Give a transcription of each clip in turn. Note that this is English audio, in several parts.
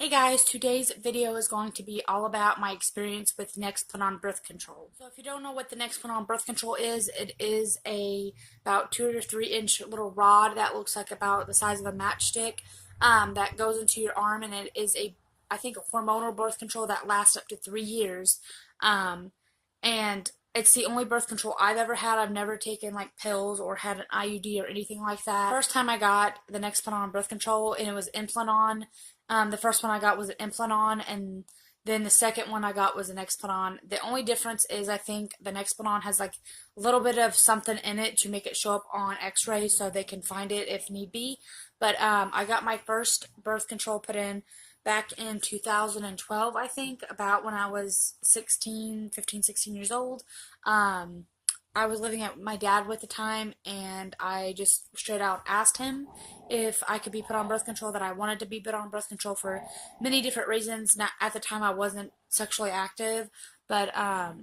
Hey guys, today's video is going to be all about my experience with NEXPLANON birth control. So if you don't know what the NEXPLANON birth control is, it is a about 2 to 3 inch little rod that looks like about the size of a matchstick that goes into your arm, and it is I think a hormonal birth control that lasts up to 3 years. And it's the only birth control I've ever had. I've never taken like pills or had an IUD or anything like that. First time I got the NEXPLANON birth control, and it was Implanon. The first one I got was an Implanon, and then the second one I got was an NEXPLANON. The only difference is I think the NEXPLANON has like a little bit of something in it to make it show up on x-rays so they can find it if need be. But I got my first birth control put in back in 2012, I think, about when I was 15, 16 years old. I was living at my dad at the time, and I just straight out asked him if I could be put on birth control, that I wanted to be put on birth control for many different reasons. Now, at the time, I wasn't sexually active, but I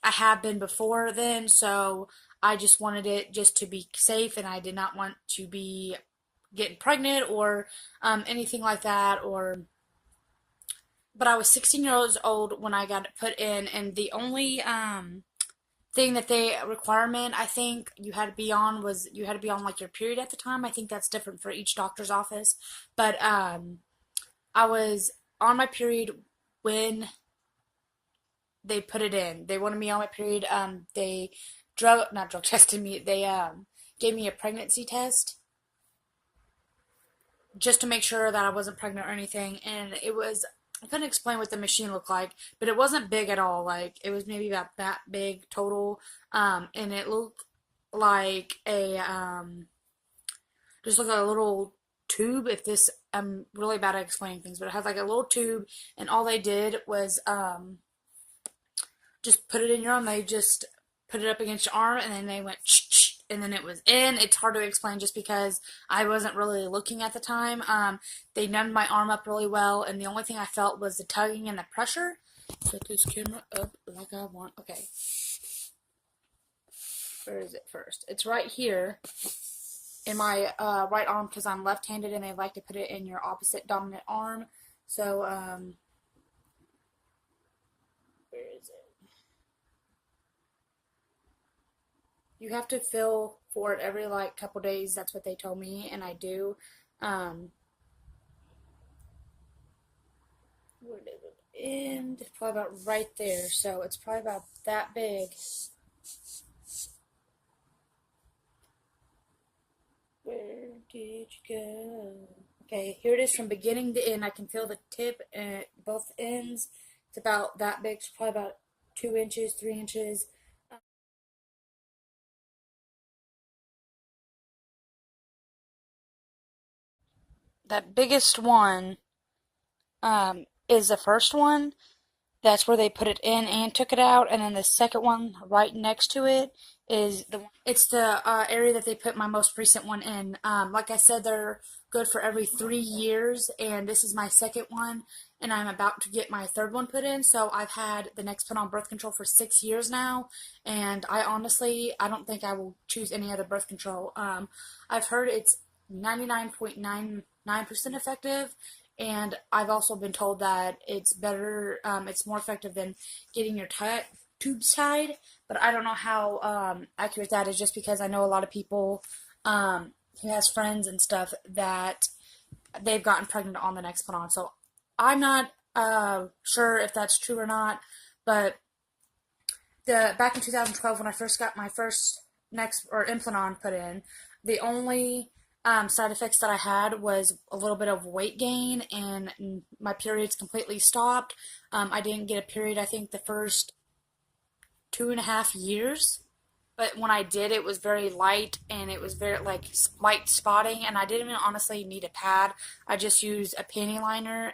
have been before then, so I just wanted it just to be safe, and I did not want to be getting pregnant or anything like that. But I was 16 years old when I got it put in, and the only thing that requirement I think you had to be on was you had to be on like your period at the time. I think that's different for each doctor's office, but I was on my period when they put it in. They wanted me on my period. They not drug tested me. They gave me a pregnancy test just to make sure that I wasn't pregnant or anything, and I couldn't explain what the machine looked like, but it wasn't big at all. Like, it was maybe about that big total, and it looked like just like a little tube. If this, I'm really bad at explaining things, but it had like a little tube, and all they did was just put it in your arm. They just put it up against your arm, and then they went and then it was in. It's hard to explain just because I wasn't really looking at the time. They numbed my arm up really well, and the only thing I felt was the tugging and the pressure. Set this camera up like I want. Okay. Where is it first? It's right here in my right arm because I'm left-handed, and they like to put it in your opposite dominant arm. So, where is it? You have to feel for it every like couple days. That's what they told me, and I do. Where did it end? It's probably about right there. So it's probably about that big. Where did you go? Okay, here it is from beginning to end. I can feel the tip at both ends. It's about that big. It's probably about 2 inches, 3 inches. That biggest one is the first one. That's where they put it in and took it out, and then the second one right next to it is the one. It's the area that they put my most recent one in. Like I said, they're good for every 3 years, and this is my second one, and I'm about to get my third one put in. So I've had the NEXPLANON birth control for 6 years now, and I don't think I will choose any other birth control. I've heard it's 99.99% effective, and I've also been told that it's better, it's more effective than getting your tubes tied, but I don't know how accurate that is, just because I know a lot of people who has friends and stuff that they've gotten pregnant on the NEXPLANON, so I'm not sure if that's true or not, but back in 2012 when I first got my first Implanon put in, the only side effects that I had was a little bit of weight gain, and my periods completely stopped. I didn't get a period, I think, the first 2.5 years. But when I did, it was very light, and it was very, like, light spotting, and I didn't even honestly need a pad. I just used a panty liner,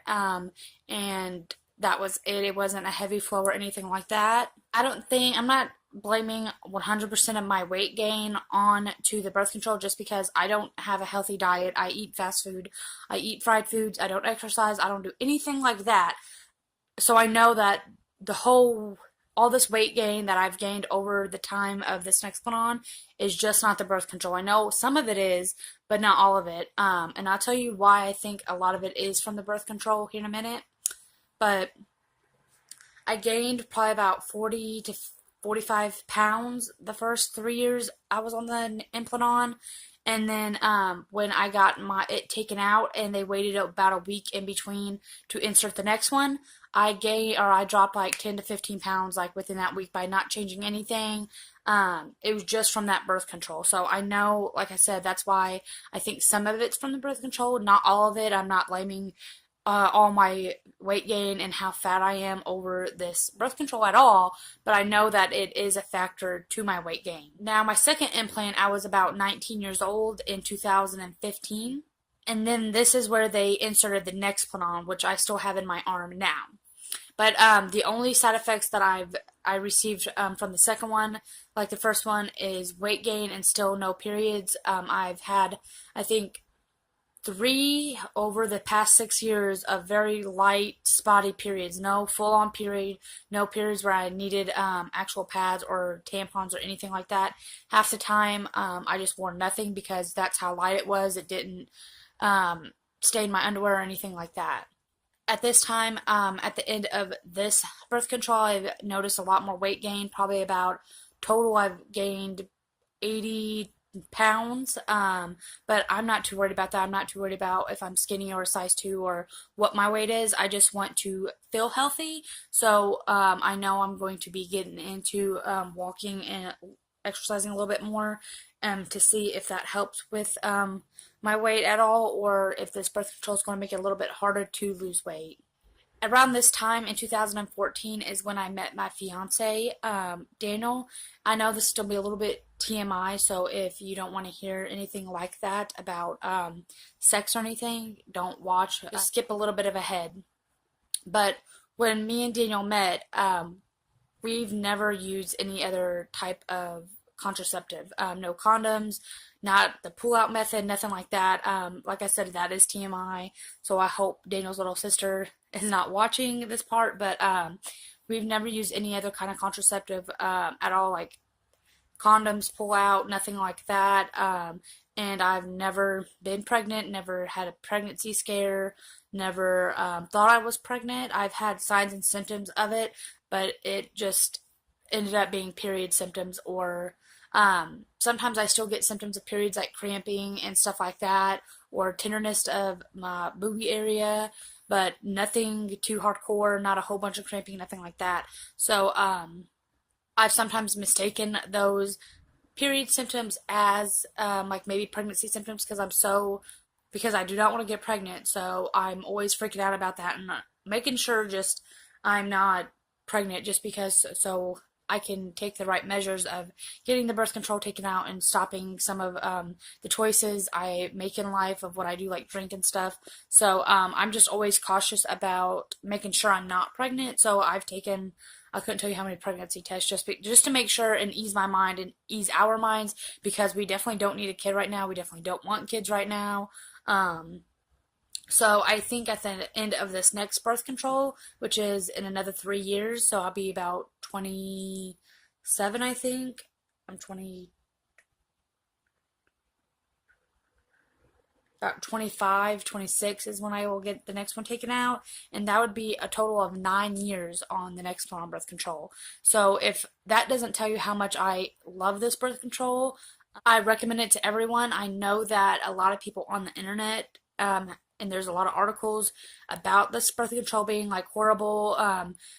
and that was it. It wasn't a heavy flow or anything like that. I'm not blaming 100% of my weight gain on to the birth control, just because I don't have a healthy diet. I eat fast food. I eat fried foods. I don't exercise. I don't do anything like that. So I know that the whole all this weight gain that I've gained over the time of this NEXPLANON is just not the birth control. I know some of it is, but not all of it. And I'll tell you why I think a lot of it is from the birth control here in a minute. But I gained probably about 40 to 45 pounds the first 3 years I was on the NEXPLANON. And then when I got it taken out and they waited about a week in between to insert the next one, I dropped like 10 to 15 pounds like within that week by not changing anything. It was just from that birth control. So I know, like I said, that's why I think some of it's from the birth control, not all of it. I'm not blaming all my weight gain and how fat I am over this birth control at all, but I know that it is a factor to my weight gain. Now, my second implant, I was about 19 years old in 2015, and then this is where they inserted the NEXPLANON, which I still have in my arm now. But the only side effects that I received from the second one, like the first one, is weight gain and still no periods. I've had, I think, 3 over the past 6 years of very light, spotty periods. No full-on period, no periods where I needed actual pads or tampons or anything like that. Half the time, I just wore nothing because that's how light it was. It didn't stain my underwear or anything like that. At this time, at the end of this birth control, I've noticed a lot more weight gain. Probably about total, I've gained 80 pounds, but I'm not too worried about that. I'm not too worried about if I'm skinny or a size 2 or what my weight is. I just want to feel healthy, so I know I'm going to be getting into walking and exercising a little bit more to see if that helps with my weight at all, or if this birth control is going to make it a little bit harder to lose weight. Around this time in 2014 is when I met my fiance, Daniel. I know this will still be a little bit TMI, so if you don't want to hear anything like that about sex or anything, don't watch. Just skip a little bit of ahead. But when me and Daniel met, we've never used any other type of contraceptive. No condoms, not the pull-out method, nothing like that. Like I said, that is TMI, so I hope Daniel's little sister is not watching this part, but we've never used any other kind of contraceptive at all, like condoms, pull-out, nothing like that. And I've never been pregnant, never had a pregnancy scare, never thought I was pregnant. I've had signs and symptoms of it, but it just ended up being period symptoms, or sometimes I still get symptoms of periods like cramping and stuff like that, or tenderness of my booby area, but nothing too hardcore, not a whole bunch of cramping, nothing like that. So I've sometimes mistaken those period symptoms as like maybe pregnancy symptoms because I do not want to get pregnant, so I'm always freaking out about that and making sure just I'm not pregnant just because, so I can take the right measures of getting the birth control taken out and stopping some of the choices I make in life of what I do, like drink and stuff. So I'm just always cautious about making sure I'm not pregnant. So I couldn't tell you how many pregnancy tests just to make sure and ease my mind and ease our minds, because we definitely don't need a kid right now. We definitely don't want kids right now. So I think at the end of this next birth control, which is in another 3 years, so I'll be about 27, I think. I'm 20, about 25, 26 is when I will get the next one taken out, and that would be a total of 9 years on the NEXPLANON birth control. So if that doesn't tell you how much I love this birth control, I recommend it to everyone. I know that a lot of people on the internet, and there's a lot of articles about this birth control being like horrible,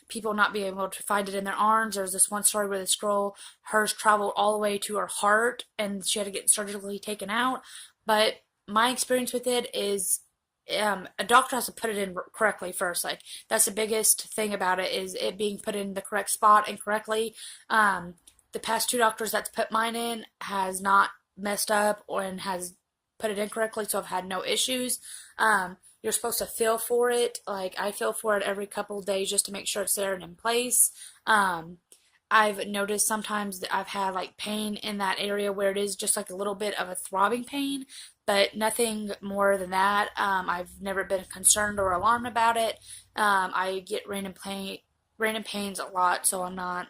people not being able to find it in their arms. There's this one story where this girl, hers traveled all the way to her heart and she had to get surgically taken out. But my experience with it is a doctor has to put it in correctly first. Like, that's the biggest thing about it, is it being put in the correct spot and correctly. The past 2 doctors that's put mine in has not messed up and has put it in correctly, so I've had no issues. You're supposed to feel for it. Like, I feel for it every couple of days just to make sure it's there and in place. I've noticed sometimes that I've had like pain in that area where it is just like a little bit of a throbbing pain, but nothing more than that. I've never been concerned or alarmed about it. I get random random pains a lot, so I'm not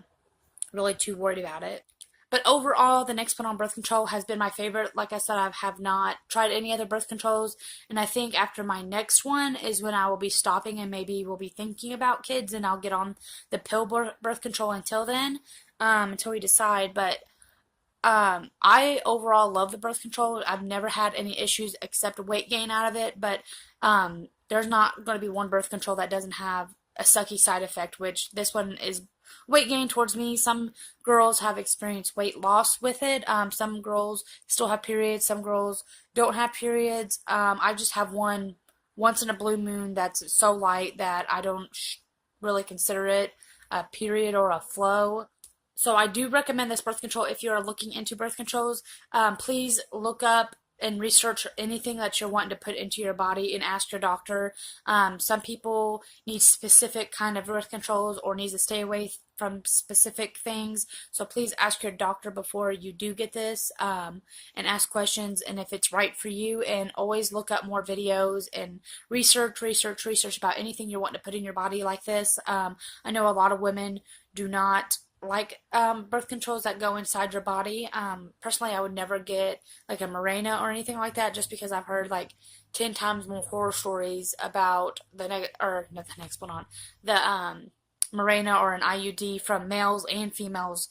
really too worried about it. But overall, the NEXPLANON birth control has been my favorite. Like I said, I have not tried any other birth controls, and I think after my next one is when I will be stopping and maybe will be thinking about kids, and I'll get on the pill birth control until then, until we decide. But I overall love the birth control. I've never had any issues except weight gain out of it, but there's not going to be one birth control that doesn't have a sucky side effect, which this one is weight gain towards me. Some girls have experienced weight loss with it. Some girls still have periods. Some girls don't have periods. I just have one once in a blue moon that's so light that I don't really consider it a period or a flow. So I do recommend this birth control if you're looking into birth controls. Please look up and research anything that you're wanting to put into your body and ask your doctor. Some people need specific kind of birth controls or needs to stay away from specific things. So please ask your doctor before you do get this, and ask questions and if it's right for you, and always look up more videos and research about anything you're wanting to put in your body like this. I know a lot of women do not like birth controls that go inside your body. Personally, I would never get like a Mirena or anything like that, just because I've heard like 10 times more horror stories about not the Nexplanon, the Mirena or an IUD from males and females.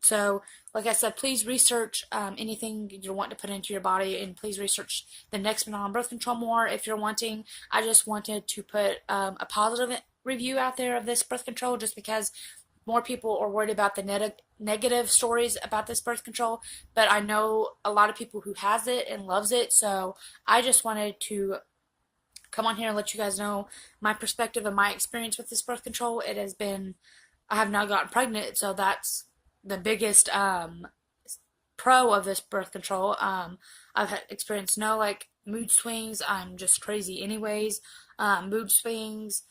So, like I said, please research anything you want to put into your body, and please research the NEXPLANON birth control more if you're wanting. I just wanted to put a positive review out there of this birth control, just because more people are worried about the negative stories about this birth control, but I know a lot of people who has it and loves it, so I just wanted to come on here and let you guys know my perspective and my experience with this birth control. It has been, I have not gotten pregnant, so that's the biggest pro of this birth control. I've experienced no like mood swings. I'm just crazy anyways. Mood swings,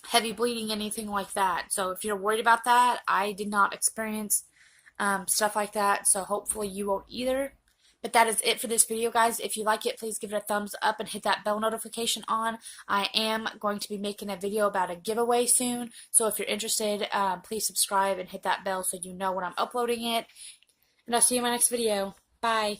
heavy bleeding, anything like that. So if you're worried about that, I did not experience stuff like that, so hopefully you won't either. But that is it for this video, guys. If you like it, please give it a thumbs up and hit that bell notification on. I am going to be making a video about a giveaway soon, so if you're interested, please subscribe and hit that bell so you know when I'm uploading it. And I'll see you in my next video. Bye.